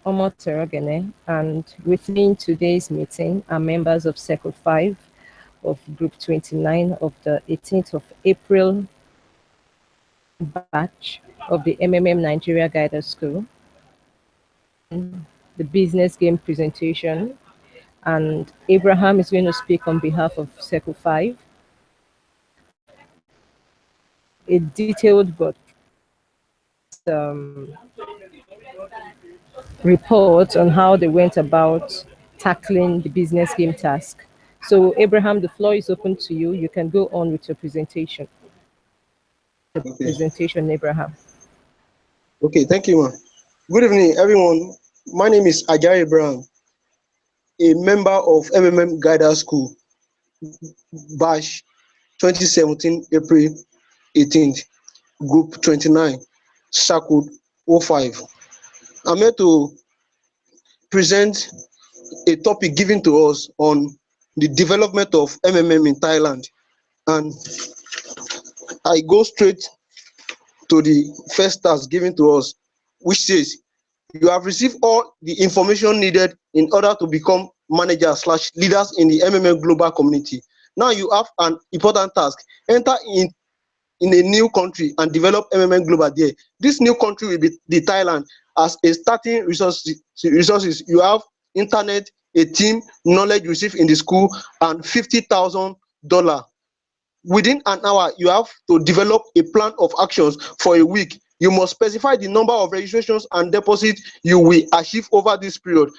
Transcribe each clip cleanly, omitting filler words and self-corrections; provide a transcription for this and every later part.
Omoterogene, and with me in today's meeting are members of Circle 5 of Group 29 of the 18th of April batch of the MMM Nigeria Guidance School, the business game presentation, and Abraham is going to speak on behalf of Circle 5. A detailed but report on how they went about tackling the business game task. So, Abraham, the floor is open to you. You can go on with your presentation. Okay. Abraham. Okay, thank you, ma'am. Good evening, everyone. My name is Ajay Abraham, a member of MMM Guidance School, batch 2017, April 18th, Group 29, Circle 05. I'm here to present a topic given to us on the development of MMM in Thailand. And I go straight to the first task given to us, which says, you have received all the information needed in order to become managers/leaders in the MMM global community. Now you have an important task. Enter in a new country and develop MMM global there. This new country will be the Thailand. As a starting resources, you have internet, a team, knowledge received in the school, and $50,000. Within an hour, you have to develop a plan of actions for a week. You must specify the number of registrations and deposits you will achieve over this period.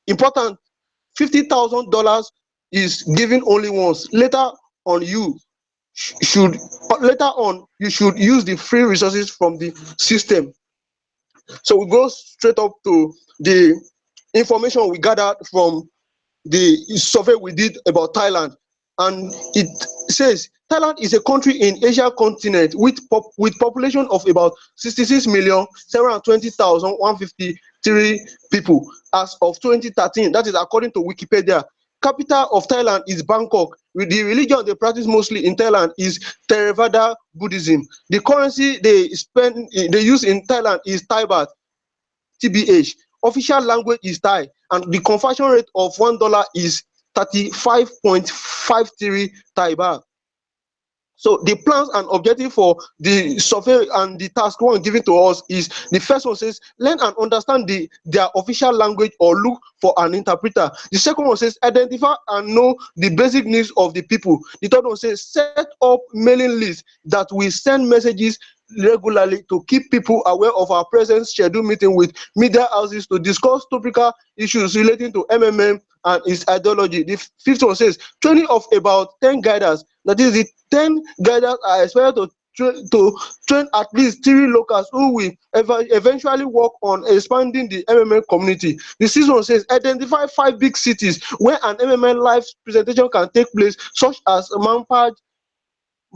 Important, $50,000 is given only once. Later on, you should use the free resources from the system. So we go straight up to the information we gathered from the survey we did about Thailand, and it says Thailand is a country in Asia continent with population of about 66,720,153 people as of 2013. That is according to Wikipedia. Capital of Thailand is Bangkok. With the religion they practice mostly in Thailand is Theravada Buddhism. The currency they use in Thailand is Thai baht, TBH. Official language is Thai, and the conversion rate of $1 is 35.53 Thai baht. So the plans and objective for the survey and the task one given to us is, the first one says learn and understand their official language or look for an interpreter. The second one says identify and know the basic needs of the people. The third one says set up mailing lists that will send messages regularly to keep people aware of our present scheduled meeting with media houses to discuss topical issues relating to MMM and its ideology. The fifth one says training of about 10 guiders. That is, the 10 guiders are expected to train at least 3 locals who will eventually work on expanding the MMM community. The sixth one says identify 5 big cities where an MMM live presentation can take place, such as Mampaj,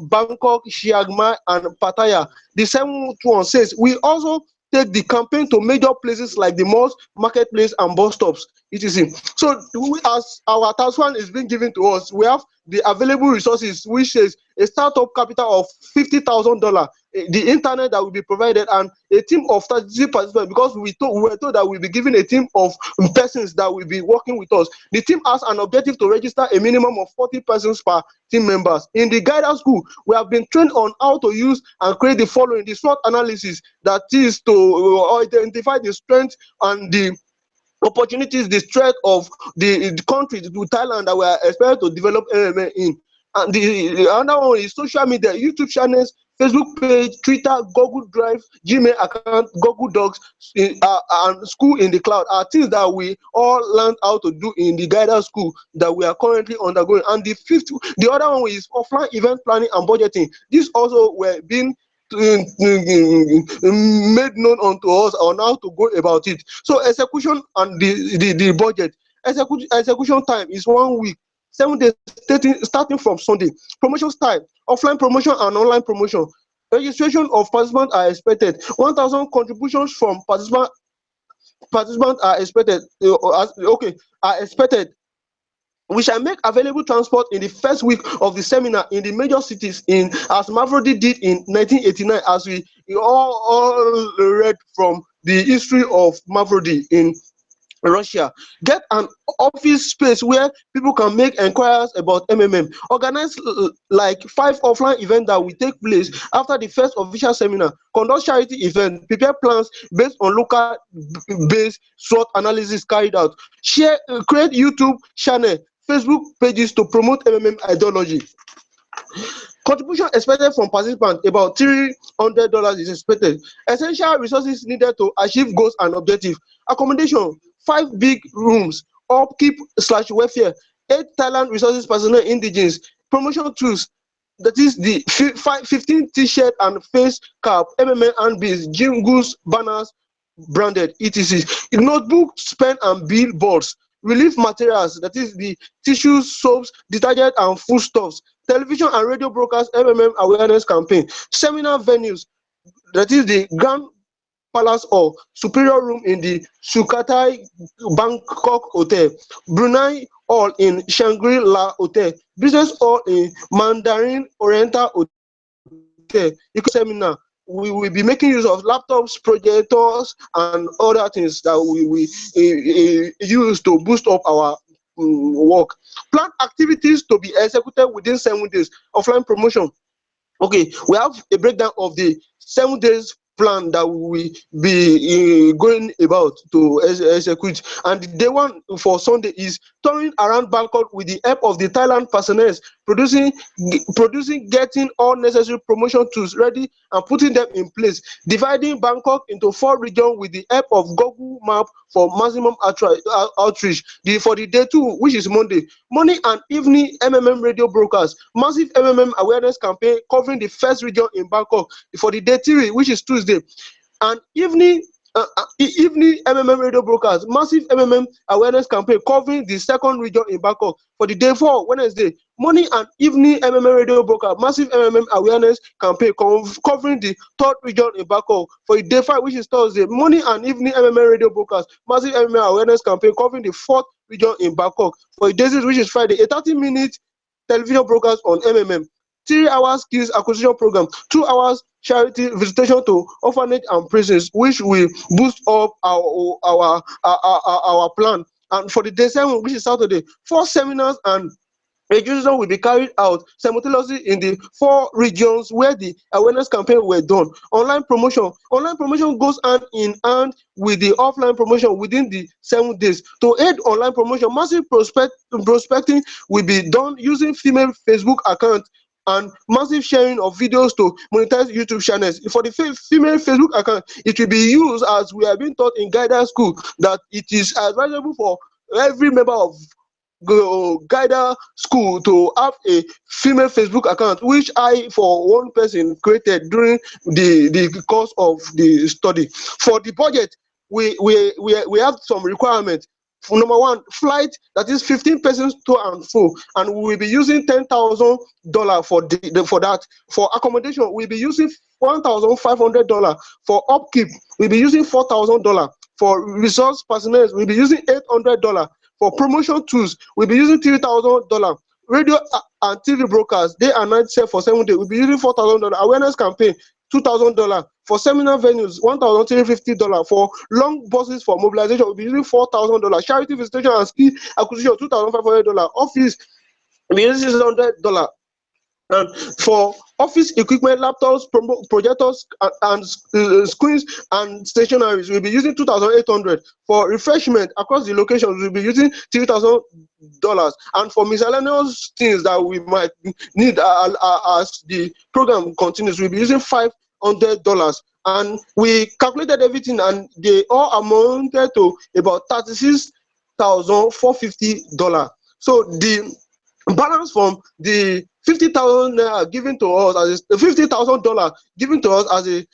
Bangkok, Chiang Mai, and Pattaya. The seventh one says we also take the campaign to major places like the malls, marketplace, and bus stops, etc. So as our task one is being given to us, we have the available resources, which is a startup capital of $50,000, the internet that will be provided, and a team of 30 participants, because we were told that we'll be given a team of persons that will be working with us. The team has an objective to register a minimum of 40 persons per team members. In the guidance school, we have been trained on how to use and create the following: the SWOT analysis, that is to identify the strengths and the opportunities, the threat of the country, to Thailand, that we are expected to develop MMM in. And the other one is social media, YouTube channels, Facebook page, Twitter, Google Drive, Gmail account, Google Docs, and school in the cloud are things that we all learned how to do in the guidance school that we are currently undergoing. And the other one is offline event planning and budgeting. This also were being made known unto us on how to go about it. So execution and the budget. Execution time is 1 week, 7 days, starting from Sunday. Promotion style: offline promotion and online promotion. Registration of participants are expected. 1,000 contributions from participants are expected. Are expected. We shall make available transport in the first week of the seminar in the major cities, as Mavrodi did in 1989, as we all read from the history of Mavrodi in Russia. Get an office space where people can make inquiries about MMM. Organize like 5 offline events that will take place after the first official seminar. Conduct charity events. Prepare plans based on local based SWOT analysis carried out. Share, create YouTube channel, Facebook pages to promote MMM ideology. Contribution expected from participants about $300 is expected. Essential resources needed to achieve goals and objectives. Accommodation, 5 big rooms, upkeep/welfare, 8 Thailand resources personnel indigens, promotion tools, that is the 15 t-shirt and face cap, MMA and bees, jingles, banners, branded, etc. Notebooks, pen and billboards, relief materials, that is the tissues, soaps, detergent and foodstuffs, television and radio broadcast MMM awareness campaign, seminar venues, that is the Grand Palace or Superior Room in the Sukhothai Bangkok Hotel, Brunei Hall in Shangri-La Hotel, Business Hall in Mandarin Oriental Hotel. Seminar, we will be making use of laptops, projectors, and other things that we use to boost up our work. Plan activities to be executed within 7 days. Offline promotion. Okay, we have a breakdown of the 7 days plan that we will be going about to execute. And the day one for Sunday is touring around Bangkok with the help of the Thailand personnel, producing, getting all necessary promotion tools ready and putting them in place, dividing Bangkok into 4 regions with the help of Google Map for maximum outreach. For the day 2, which is Monday, morning and evening MMM radio broadcast, massive MMM awareness campaign covering the first region in Bangkok. For the day 3, which is Tuesday, and evening MMM radio broadcast, massive MMM awareness campaign covering the second region in Bangkok. For the day 4, Wednesday, morning and evening MMM radio broadcast, massive MMM awareness campaign covering the third region in Bangkok. For the day 5, which is Thursday, morning and evening MMM radio broadcast, massive MMM awareness campaign covering the fourth region in Bangkok. For the day 6, which is Friday, a 30-minute television broadcast on MMM. 3 hours skills acquisition program, 2 hours charity visitation to orphanage and prisons, which will boost up our plan. And for the day 7, which is Saturday, 4 seminars and registration will be carried out simultaneously in the 4 regions where the awareness campaign were done. Online promotion goes hand in hand with the offline promotion within the 7 days. To aid online promotion, massive prospecting will be done using female Facebook accounts and massive sharing of videos to monetize YouTube channels. For the female Facebook account, it will be used, as we have been taught in guidance school, that it is advisable for every member of guidance school to have a female Facebook account, which I, for one person, created during the course of the study. For the budget, we have some requirements. For number 1, flight, that is 15 persons to and fro, and we will be using $10,000 for that. For accommodation, we'll be using $1,500. For upkeep, we'll be using $4,000. For resource personnel, we'll be using $800. For promotion tools, we'll be using $3,000. Radio and TV broadcast, day and night set for 7 days, we'll be using $4,000. Awareness campaign, $2,000. For seminar venues, $1,350. For long buses for mobilization, we'll be using $4,000. Charity visitation and skill acquisition, $2,500. Office, we'll be using $600. And for office equipment, laptops, projectors, and screens and stationaries, we'll be using $2,800. For refreshment across the locations, we'll be using $3,000. And for miscellaneous things that we might need as the program continues, we'll be using $500. And we calculated everything, and they all amounted to about $36,450. So the balance from the $50,000 given to us as $50,000 given to us as a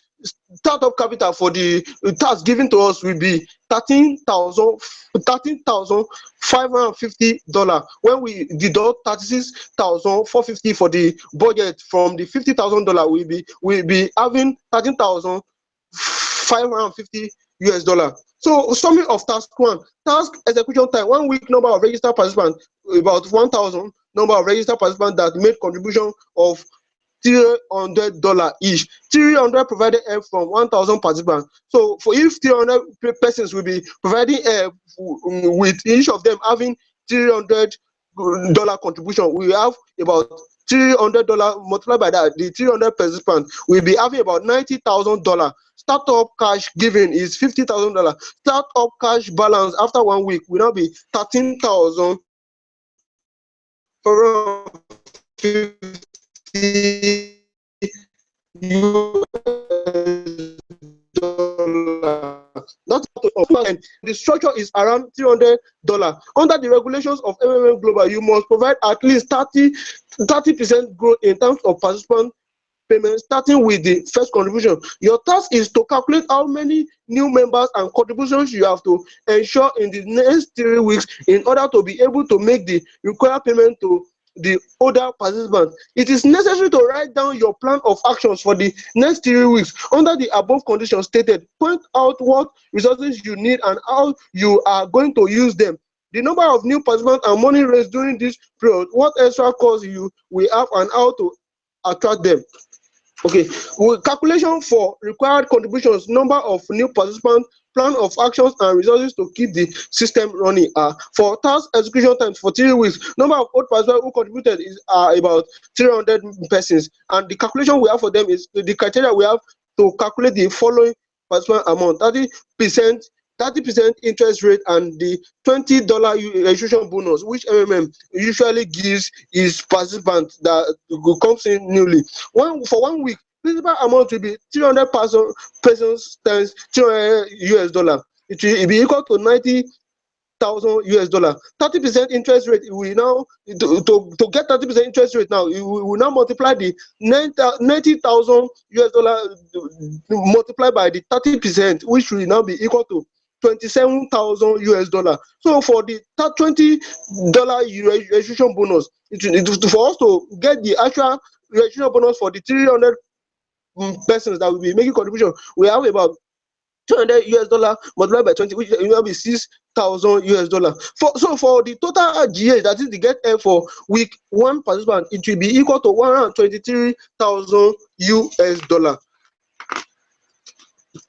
startup capital for the task given to us will be $13,550. When we deduct $36,450 for the budget from the $50,000, we'll be having $13,550. So summary of task 1: task execution time 1 week, number of registered participants about 1,000, number of registered participants that made contribution of $300 each. 300 provided help from 1,000 participants. So for if 300 persons will be providing help with each of them having $300 contribution, we have about $300 multiplied by that. The 300 participants will be having about $90,000. Startup cash given is $50,000. Startup cash balance after 1 week will now be 13,000 for 50 Not and the structure is around $300. Under the regulations of MMM Global, you must provide at least 30% growth in terms of participant payment, starting with the first contribution. Your task is to calculate how many new members and contributions you have to ensure in the next 3 weeks in order to be able to make the required payment to the older participants. It is necessary to write down your plan of actions for the next 3 weeks. Under the above conditions stated, point out what resources you need and how you are going to use them. The number of new participants and money raised during this period, what extra costs you will have and how to attract them. Okay, calculation for required contributions, number of new participants, plan of actions and resources to keep the system running. For task execution times for 3 weeks, number of old participants who contributed is about 300 persons, and the calculation we have for them is the criteria we have to calculate the following participant amount: 30% interest rate and the $20 registration bonus, which MMM usually gives its participants that comes in newly. For 1 week, principal amount will be 300 pesos times $200. It will be equal to $90,000. 30% interest rate, we now to get 30% interest rate now, we will now multiply the $90,000 multiplied by the 30%, which will now be equal to $27,000. So for the $20 registration bonus, for us to get the actual registration bonus for the 300 persons that will be making contribution, we have about $200 multiplied by 20, which will be $6,000. So for the total GH, that is the get F for week 1 participant, it will be equal to $123,000.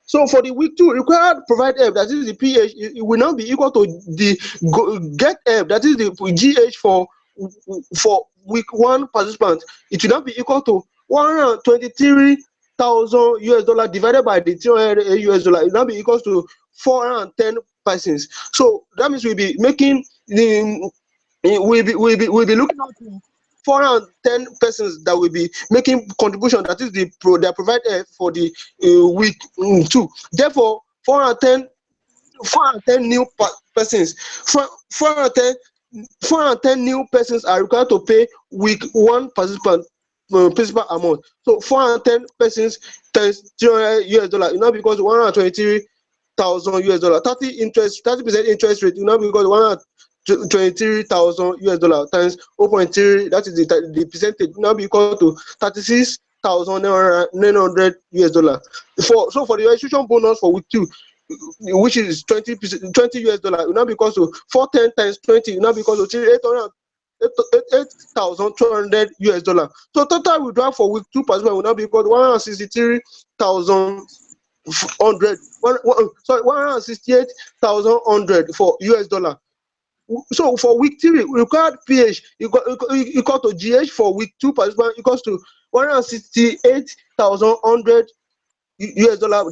So for the week 2 required provide help, that is the PH, it will now be equal to the get help, that is the GH for week 1 participant. It will now be equal to $123,000 divided by the $300. It will now be equal to 410 persons. So that means we'll be making we'll be looking at 410 persons that will be making contribution, that is the they provide for the week 2. Therefore 410 new persons, 410 new persons are required to pay week 1 participant principal amount. So 410 persons times $300, now because $123,000. 30% interest rate, now because $123,000 times 0.3, that is the percentage, now be equal to $36,900. So for the registration bonus for week 2, which is $20, now because to 410 times 20, now because to $8,200. So total withdrawal for week 2 participant will now be equal to $168,100 for $. So for week 3, required PH equal to GH for week 2 participant equals to $168,100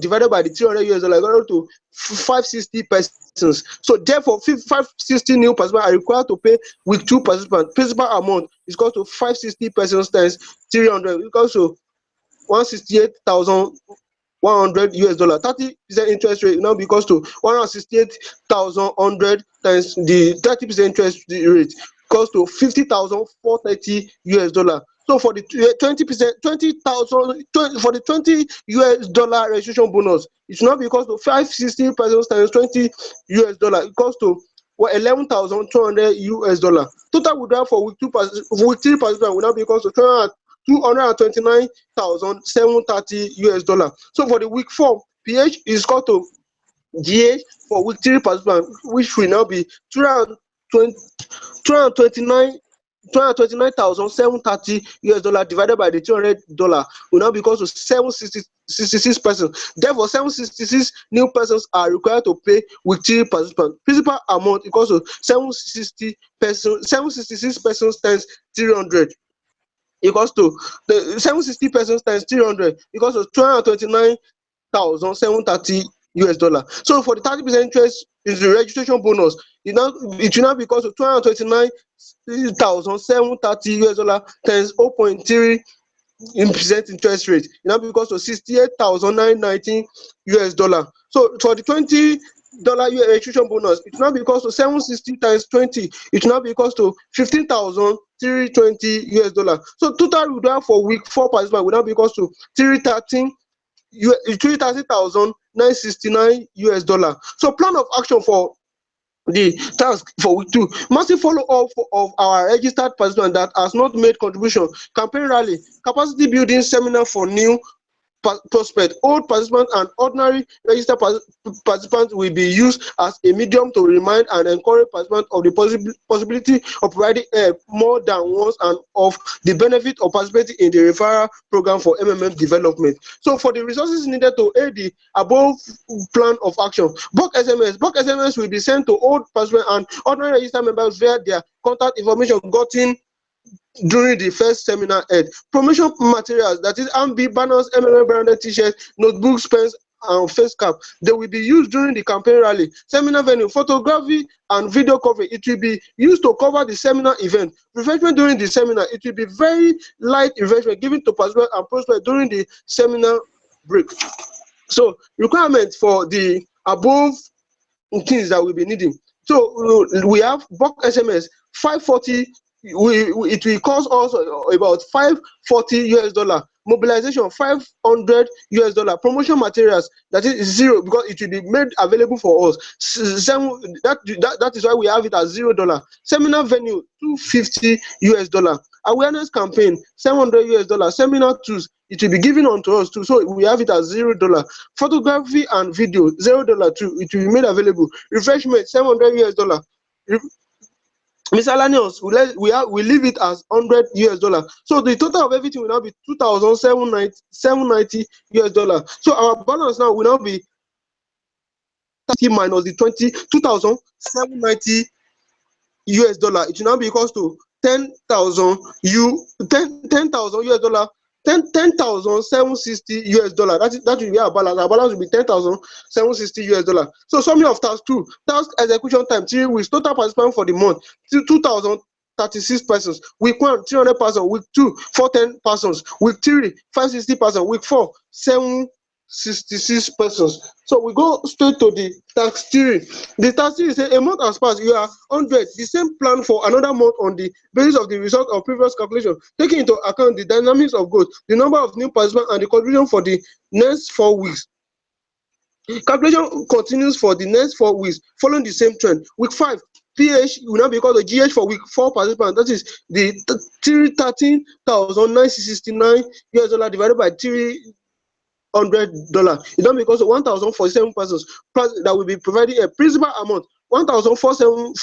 divided by the $300 equal to 560 persons. So therefore 560 new participants are required to pay week 2 participant. Principal amount is equal to 560 persons times 300 equals to $168,100. 30% interest rate now because to 168,100 times the 30% interest rate equals to $50,430. So for the 20%, for the $20 registration bonus, it's not because to 560 persons times $20 equals to $11,200. Total withdrawal for week 3 participant will now be equal to $229,730. So for the week 4, PH is equal to GH for week 3 participant, which will now be $229,730. $229,730 US divided by the $200 will now be equal to 766 persons. Therefore, 766 new persons are required to pay with 3 participants. Principal amount equals to 766 persons times 300 equals to the 760 persons times 300 equals to $229,730 US. So for the 30% interest is the registration bonus. It will now be equal to $229,730 US times 0.3 percent interest rate. It now becomes to $68,919 US. So for the $20 registration bonus, it now becomes to 760 times 20. It now becomes to $15,320 US. So total withdrawal for week 4 participants will now becomes to $330,969 US. So plan of action for the task for week 2: massive follow-up of our registered participants that has not made contribution, campaign rally, capacity building seminar for new prospect. Old participants and ordinary registered participants will be used as a medium to remind and encourage participants of the possibility of providing help more than once and of the benefit of participating in the referral program for MMM development. So for the resources needed to aid the above plan of action, bulk SMS will be sent to old participants and ordinary registered members via their contact information gotten during the first seminar held. Promotion materials, that is MB banners, MMM branded t-shirts, notebooks, pens, and face cap, they will be used during the campaign rally. Seminar venue, photography and video coverage, it will be used to cover the seminar event. Refreshment during the seminar, it will be very light refreshment given to participants and prospects during the seminar break. So requirements for the above things that we'll be needing. So we have bulk SMS 540. It will cost us about $540 US. Mobilization $500 US. Promotion materials, that is zero because it will be made available for us. That is why we have it at $0. Seminar venue $250 US. Awareness campaign $700 US. Seminar tools, it will be given unto us too, so we have it at $0. Photography and video $0 too, it will be made available. Refreshment $700 US. Miscellaneous, we leave it as $100 US. So the total of everything will now be $2,790 US. So our balance now will now be 30 minus the 2,790 US. It will now be equals to 10,000 US. 10,760 US. That will be our balance. Our balance will be 10,760 US. So summary of task 2: task execution time 3 weeks. Total participants for the month 2,036 persons. Week 1 300 persons. Week 2 410 persons. Week 3 560 persons. Week 4 766 persons. So we go straight to the task 3. The task 3 is a month has passed, you are 100. The same plan for another month on the basis of the result of previous calculation, taking into account the dynamics of growth, the number of new participants, and the contribution for the next 4 weeks. Calculation continues for the next 4 weeks, following the same trend. Week 5, PH will now be called the GH for week 4 participants. That is the $13,969 US divided by $300. It don't because of 1,047 persons that will be providing a principal amount 1,047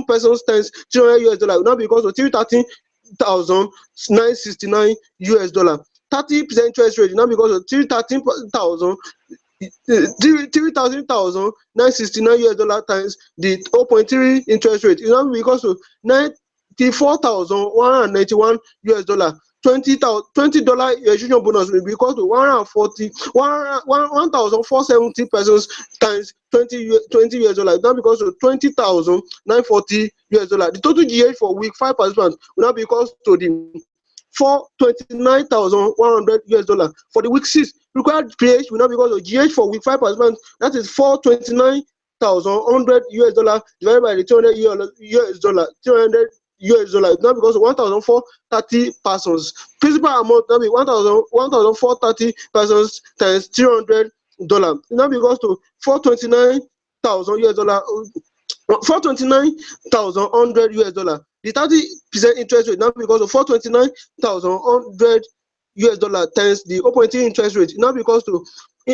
persons times $300 US. Now because of 313,969 US. 30% interest rate now because of 3,969 US times the 0.3 interest rate. Now because of 94,191 US. $20 registration bonus will be equal to 1,470 pesos times 20 US. Now because of 20,940 US. The total GH for week 5 participants will now be equal to the $429,100 US. For the week 6, required PH will now be equal to GH for week 5 participants. That is $429,100 US divided by the $200 US. $200 US now because of 1,430 persons. Principal amount now be 1,430 persons times $300. Now because to $429,000 US. $429,100 US. The 30% interest rate now because of $429,100 US times the 0.3 interest rate now because to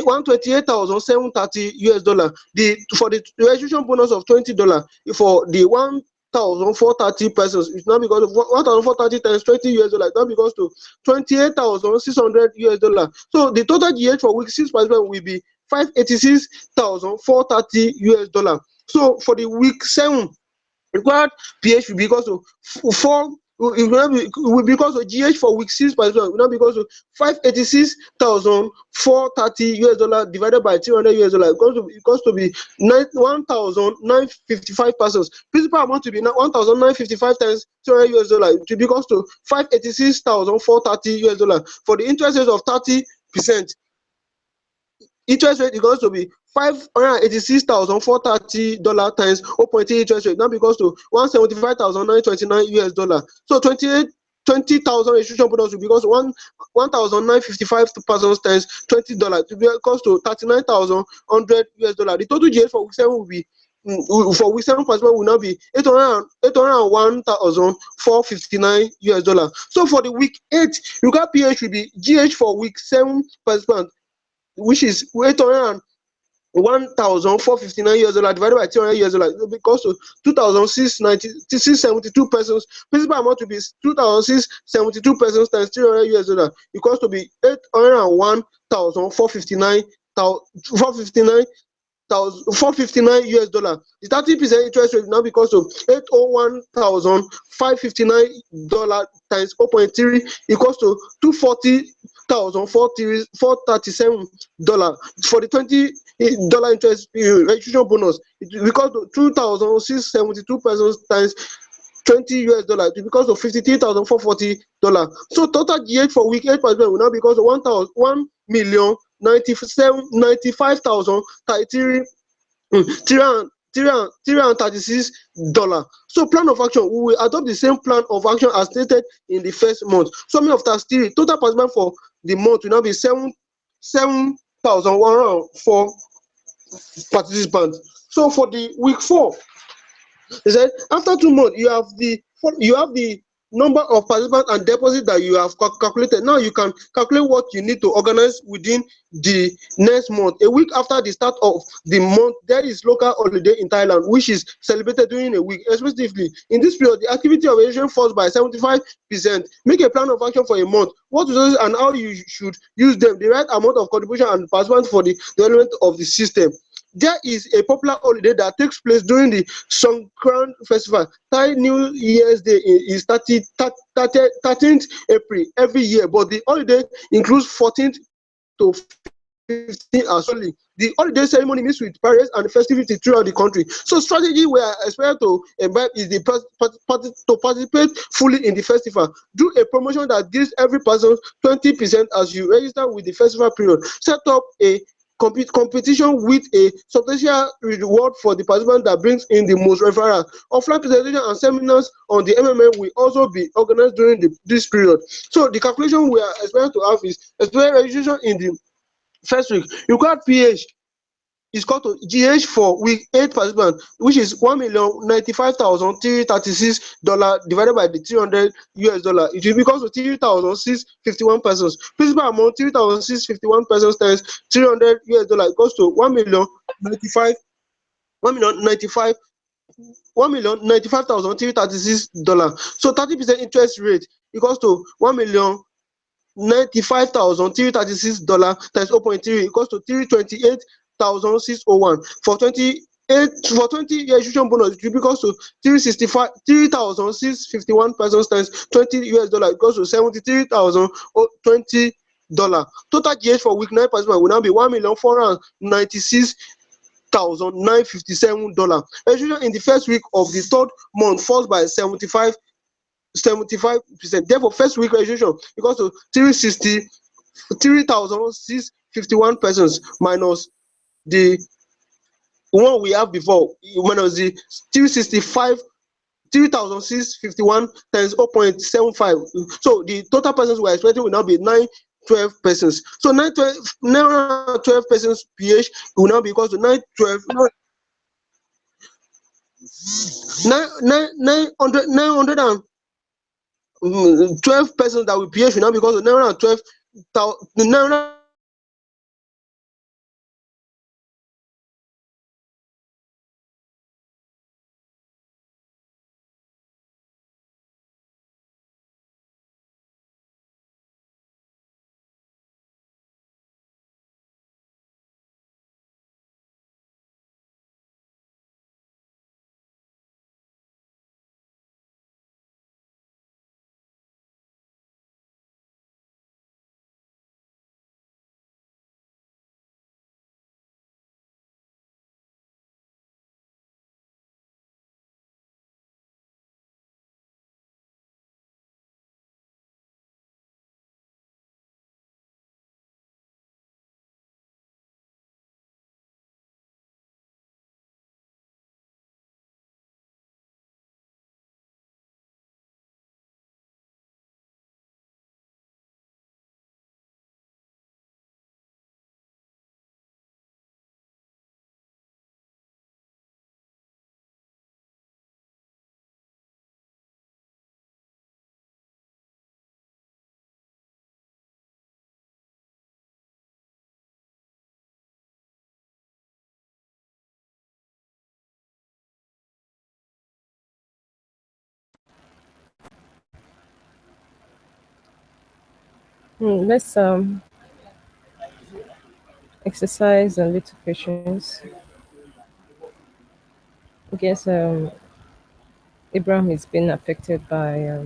$128,730 US. The for the registration bonus of $20 for the 1,430 persons, it's not because of 1,430 times $20 US, not because to $28,600 US. So the total GH for week 6 participant will be $586,430 US. So for the week 7 required pH will be equals to 4, will be equals to GH for week 6 participant will not be equals to $586,430 US divided by $300 US, equals to be 1,955 persons. Principal amount to be 1,955 times $300 US, to be equals to $586,430 US. For the interest rate of 30%, interest rate equals to be $586,430 times 0.3 interest rate, now because to $175,929 US. So 20,000 registration bonus will be equals to 1,955 persons times $20 to be equals to $39,100 US. The total GH for week 7 will be for week 7 participant will now be $801,459 US. So for the week 8, you got pH will be GH for week 7 participant, which is $1,459 US divided by $300 US, because to 2,672 persons. Principal amount to be 2,672 persons times $300 US, equals to be 801,459 $459 US. The 30% interest rate now because of $801,559 times 0.3 equals to $240,437. For the $20 interest registration bonus, it equals to 2,672 persons times $20 US because of $53,440. So total GH for week 8 participant will now be because of 1,095,336. So plan of action, we will adopt the same plan of action as stated in the first month. Summary of task 3, total participant for the month will now be 7,104 participants. So for the week 4, they said after 2 months you have the number of participants and deposits that you have calculated. Now you can calculate what you need to organize within the next month. A week after the start of the month, there is local holiday in Thailand, which is celebrated during a week. Especially in this period, the activity of registration falls by 75%. Make a plan of action for a month. What resources and how you should use them, the right amount of contribution and participants for the development of the system. There is a popular holiday that takes place during the Songkran festival. Thai New Year's Day is 13th April every year, but the holiday includes 14th to 15th as well. The holiday ceremony meets with parents and festivity throughout the country. So strategy we are expected to imbibe is to participate fully in the festival. Do a promotion that gives every person 20% as you register with the festival period. Set up a competition with a substantial reward for the participant that brings in the most referral. Offline presentation and seminars on the MMM will also be organized during this period. So the calculation we are expected to have is expected registration in the first week. Required pH is equal to GH for week 8 participant, which is $1,095,336 divided by the $300 US. It will be equal to 3,651 persons. Principal amount 3,651 persons times $300 US equals to $1,095,336. So 30% interest rate equals to $1,095,336 times 0.3 equals to 328,601. For 20 registration bonus, it will be equals to 3,651 persons times $20 US equals to $73,020. Total GH for week 9 participant will now be $1,496,957. Registration in the first week of the 3rd month falls by 75%. Therefore, first week registration equals to 3,651 persons minus the one we have before, minus the 3,651 times 0.75. So the total persons we are expecting will now be 912 persons. So 912 persons pH will now be equal to 912 912 persons that will pH will now be equal to 912 Let's exercise a little patience. I guess Abraham is being affected by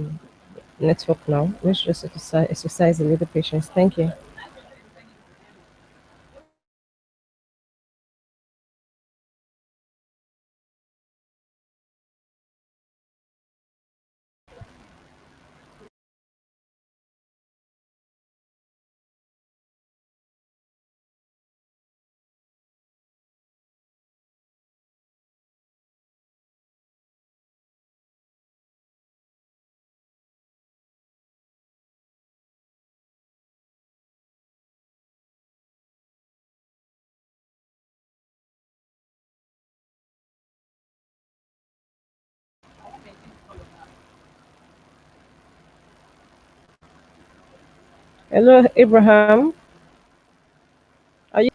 network now. Let's just exercise a little patience. Thank you. Hello, Abraham. Are you?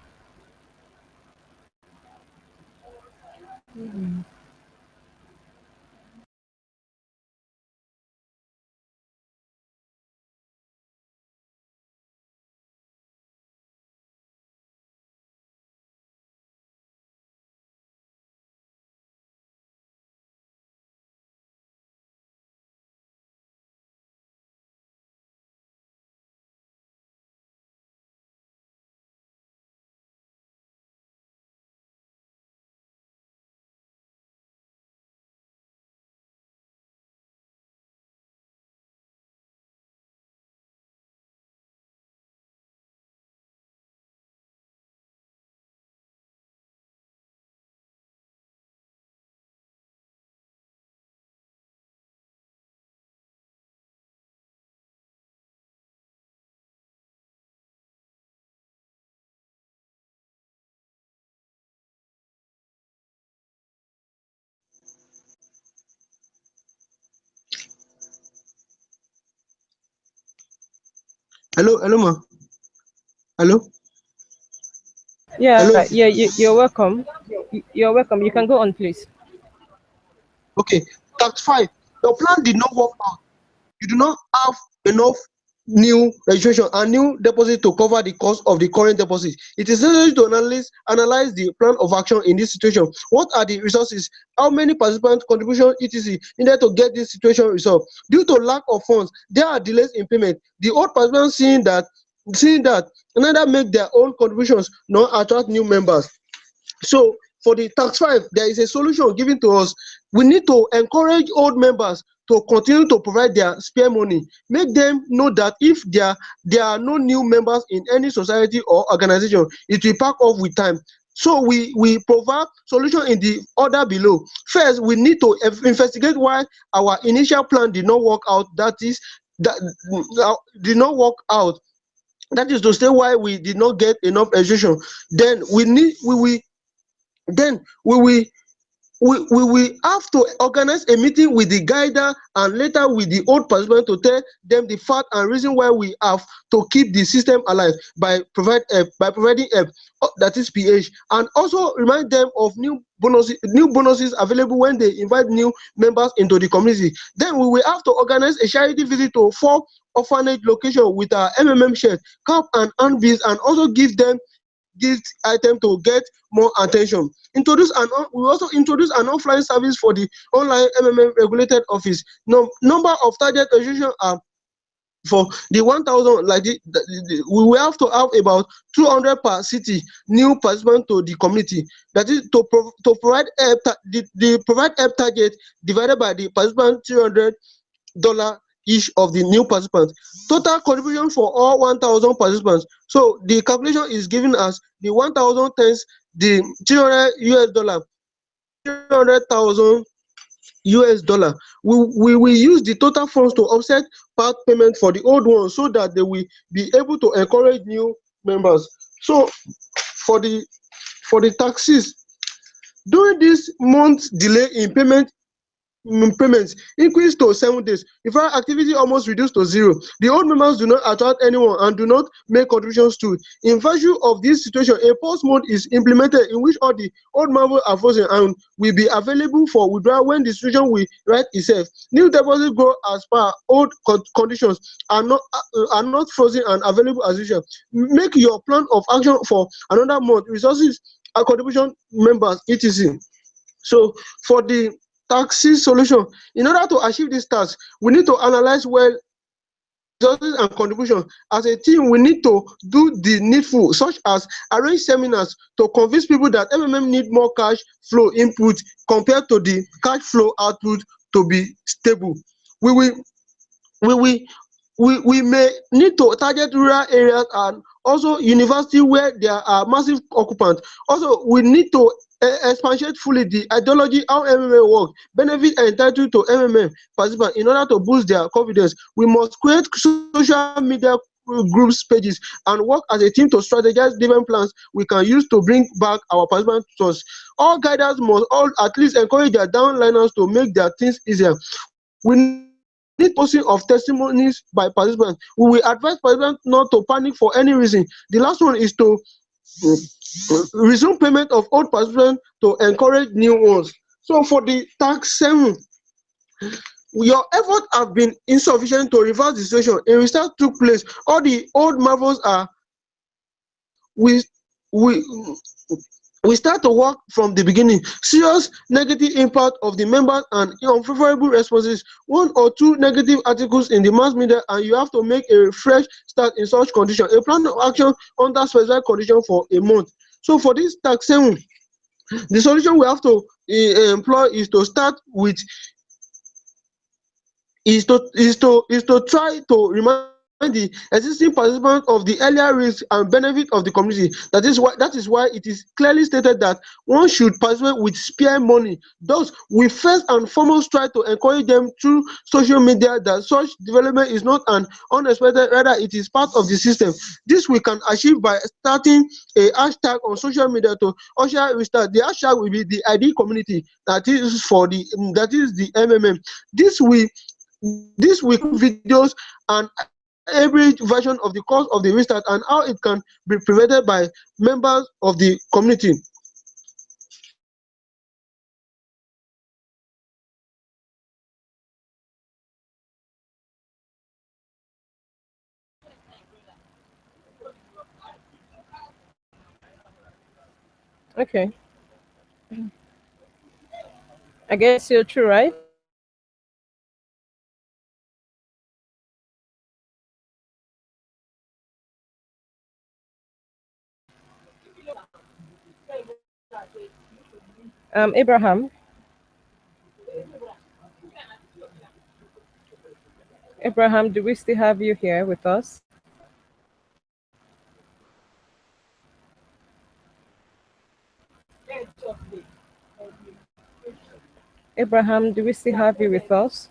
Hello, hello, ma. Hello, Yeah, hello. yeah. You're welcome. You're welcome. You can go on, please. Okay, tax 5. Your plan did not work out. You do not have enough new registration and new deposit to cover the cost of the current deposit. It is necessary to analyze the plan of action in this situation. What are the resources? How many participants contribution etc needed to get this situation resolved? Due to lack of funds, there are delays in payment. The old participants seeing that neither make their own contributions nor attract new members. So for the tax 5, there is a solution given to us. We need to encourage old members to continue to provide their spare money. Make them know that if there are no new members in any society or organization, it will pack off with time. So we provide solution in the order below. First, we need to investigate why our initial plan did not work out. That did not work out. That is to say why we did not get enough education. Then then we will have to organize a meeting with the guider and later with the old participants to tell them the fact and reason why we have to keep the system alive by providing help, that is PH, and also remind them of new bonuses available when they invite new members into the community. Then we will have to organize a charity visit to 4 orphanage locations with our shirt, cap and handbills, and also give them gift item to get more attention. We also introduce an offline service for the online regulated office. No number of target registration are for the 1,000, like we will have to have about 200 per city new participant to the community. That is to provide help. The provide help target divided by the participant $300 each of the new participants. Total contribution for all 1,000 participants. So the calculation is given as the 1,000 times the $300 US, 300,000 US dollar. We will use the total funds to offset part payment for the old ones so that they will be able to encourage new members. So for the taxes, during this month delay in payment payments increased to 7 days. Referral activity almost reduced to zero. The old members do not attract anyone and do not make contributions to. In virtue of this situation, a pause mode is implemented in which all the old members are frozen and will be available for withdrawal when the situation will right itself. New deposits grow as per old conditions are not frozen and available as usual. Make your plan of action for another month. Resources and contribution members etc. So for the taxes solution, in order to achieve this task, we need to analyze well resources and contribution. As a team, we need to do the needful, such as arrange seminars to convince people that MMM need more cash flow input compared to the cash flow output to be stable. We will we will we may need to target rural areas and also university where there are massive occupants. Also, we need to expatiate fully the ideology how MMA work, benefit are entitled to MMA participants in order to boost their confidence. We must create social media groups pages and work as a team to strategize different plans we can use to bring back our participants to us. All guiders must all at least encourage their downliners to make their things easier. We need posting of testimonies by participants. We will advise participants not to panic for any reason. The last one is to resume payment of old participants to encourage new ones. So for the tax 7, your efforts have been insufficient to reverse the situation. A restart took place. All the old marvels are we we we start to work from the beginning. Serious negative impact of the members and unfavorable responses. One or two negative articles in the mass media and you have to make a fresh start in such condition. A plan of action under specified condition for a month. So for this tax 7, the solution we have to employ is to start with is to try to remind the existing participants of the earlier risks and benefit of the community. That is why it is clearly stated that one should participate with spare money. Thus, we first and foremost try to encourage them through social media that such development is not an unexpected, rather it is part of the system. This we can achieve by starting a hashtag on social media to usher restart. The hashtag will be the ID community, that is the MMM. This will this will videos and every version of the cause of the restart and how it can be prevented by members of the community. Okay, I guess you're true, right? Abraham, Abraham, do we still have you here with us? Abraham, do we still have you with us?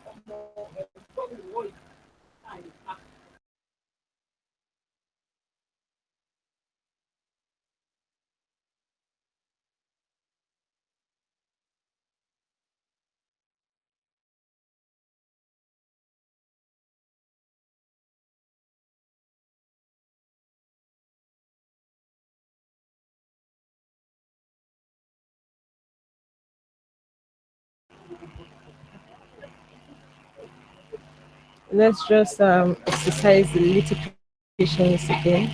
Let's just exercise a little patience again.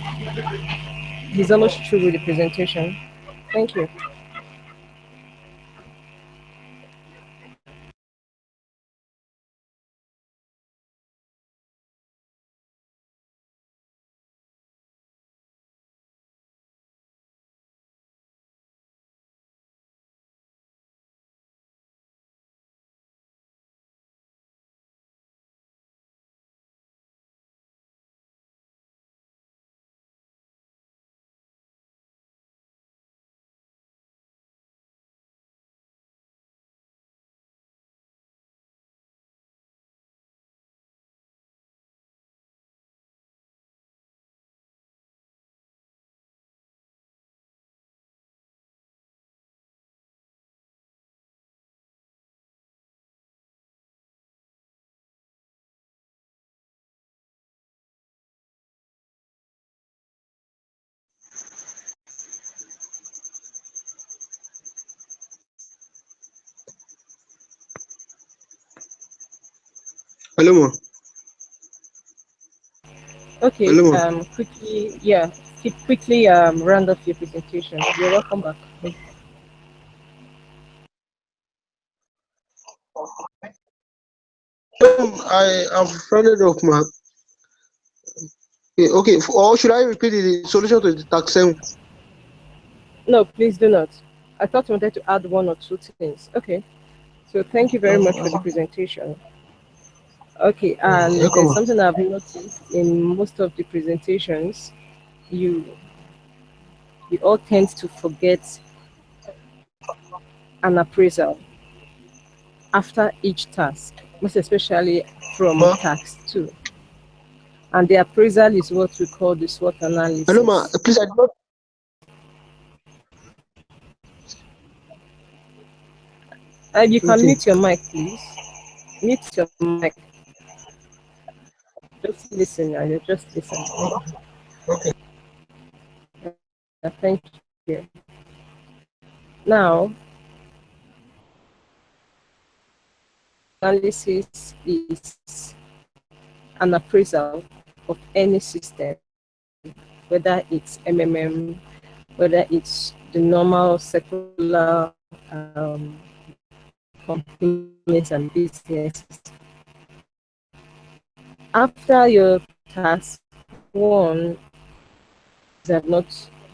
He's almost through with the presentation. Thank you. Hello, ma. Okay, Hello, ma. quickly, yeah, quickly round off your presentation. You're welcome back. I have rounded up, ma. Okay, or should I repeat the solution to the tax 7? No, please do not. I thought you wanted to add one or two things. Okay, so thank you very much for the presentation. Okay, and Welcome, there's ma. something I've noticed in most of the presentations. You you all tend to forget an appraisal after each task, most especially from Ma. task 2. And the appraisal is what we call the SWOT Hello, ma. analysis. Please, I did not. You can Okay. mute your mic, please. Mute your mic. Just listen. Just listen. Okay. Thank you. Now, analysis is an appraisal of any system, whether it's MMM, whether it's the normal secular companies and businesses. After your task one have not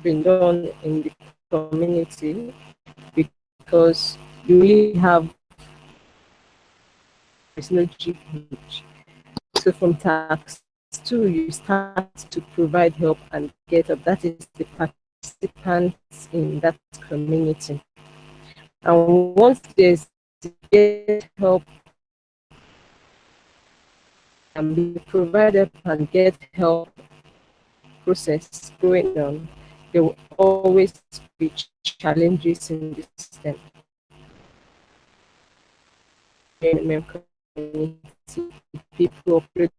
been done in the community because you really have there's no GH. So from task 2, you start to provide help and get up. That is the participants in that community. And once there's get help and be provided and get help process going on, there will always be challenges in the system. Community, people operate,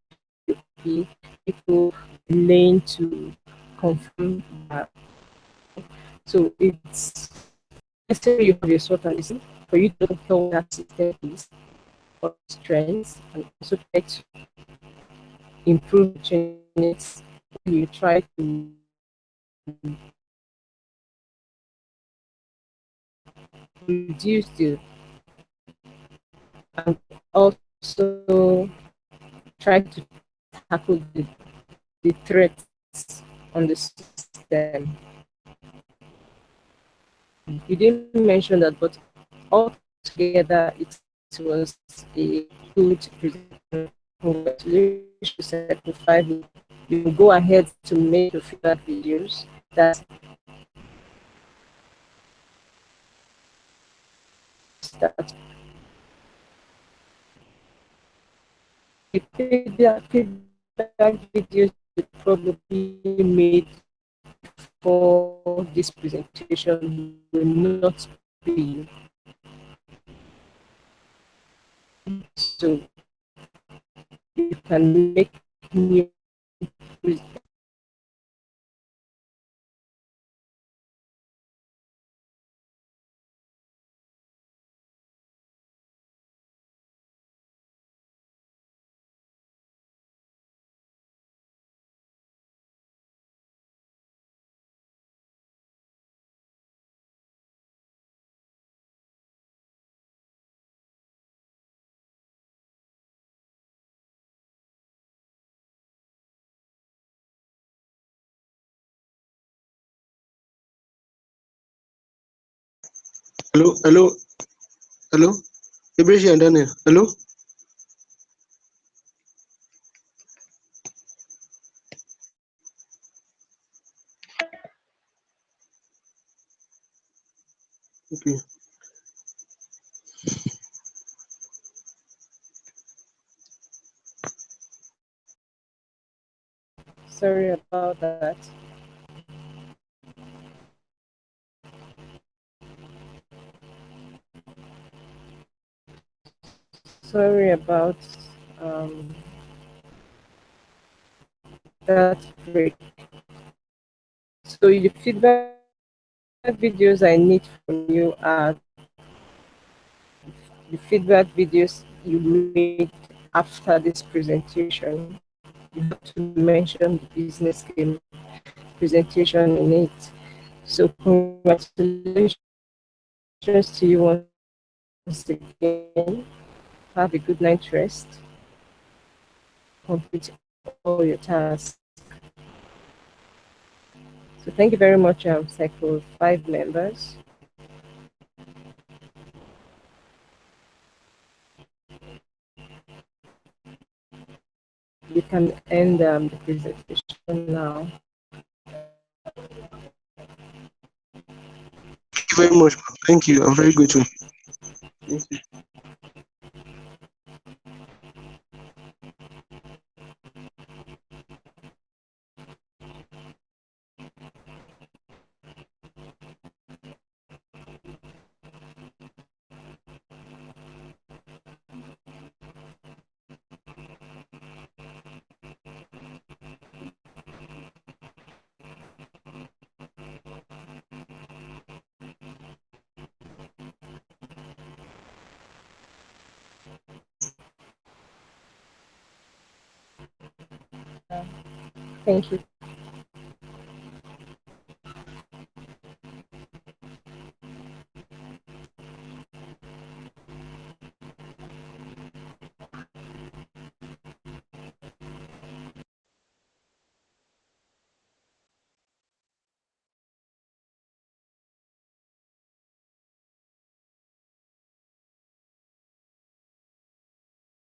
people learn to confirm that. So it's necessary you have your SWOT analysis for you to know what that system is, what strengths, and also try to improve changes. You try to reduce the and also try to tackle the threats on the system. You didn't mention that, but altogether it was a good presentation. Congratulations, certified. You can go ahead to make your feedback videos. That the feedback videos you probably made for this presentation will not be so you can make new. Hello, hello, hello. Ibrahim and Daniel. Hello. Okay. Sorry about that. Sorry about um, that break. So the feedback videos I need from you are the feedback videos you made after this presentation, you have to mention the business game presentation in it. So congratulations to you once again. Have a good night's rest. Complete all your tasks. So thank you very much, Cycle 5 members. You can end the presentation now. Thank you very much. Thank you. I'm very grateful. Thank you. Thank you.